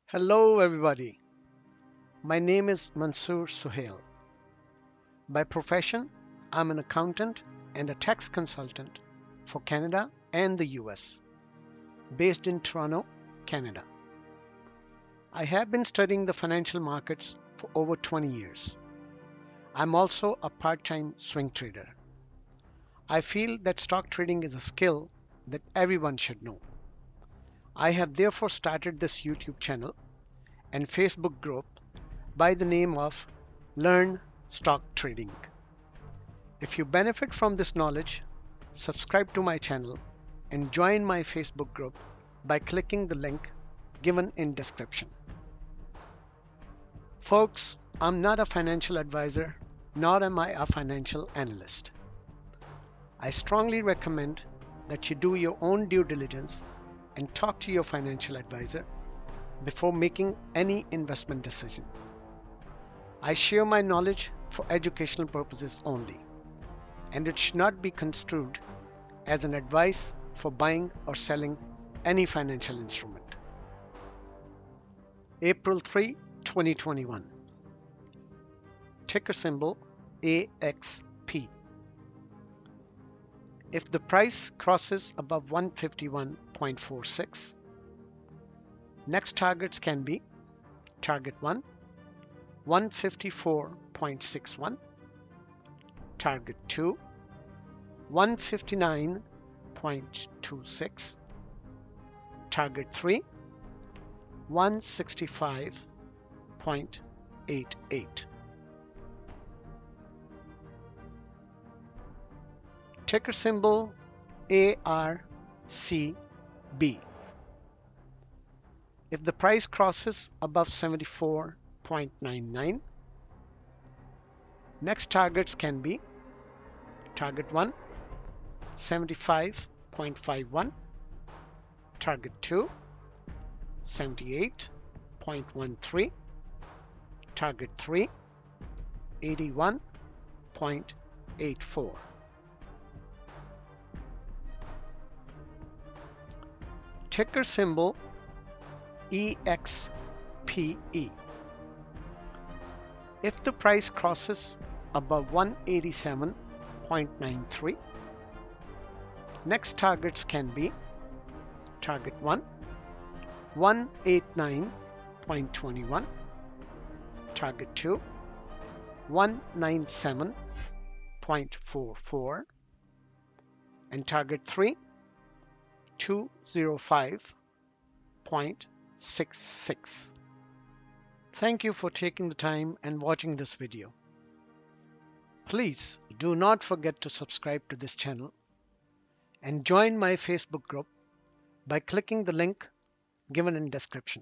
Hello, everybody. My name is Mansoor Suhail. By profession, I'm an accountant and a tax consultant for Canada and the US, based in Toronto, Canada. I have been studying the financial markets for over 20 years. I'm also a part time swing trader. I feel that stock trading is a skill that everyone should know. I have therefore started this YouTube channel and Facebook group by the name of Learn Stock Trading. If you benefit from this knowledge, subscribe to my channel and join my Facebook group by clicking the link given in description. Folks, I'm not a financial advisor, nor am I a financial analyst. I strongly recommend that you do your own due diligence and talk to your financial advisor before making any investment decision. I share my knowledge for educational purposes only, and it should not be construed as an advice for buying or selling any financial instrument. April 3, 2021. Ticker symbol AXP. If the price crosses above 151.46, next targets can be target 1, 154.61, target 2, 159.26, target 3, 165.88. Ticker symbol ARCB. If the price crosses above 74.99, next targets can be target 1, 75.51, target 2, 78.13, target 3, 81.84. Ticker symbol EXPE. If the price crosses above 187.93, next targets can be target 1, 189.21, target 2, 197.44, and target 3, 205.66. Thank you for taking the time and watching this video. Please do not forget to subscribe to this channel and join my Facebook group by clicking the link given in description.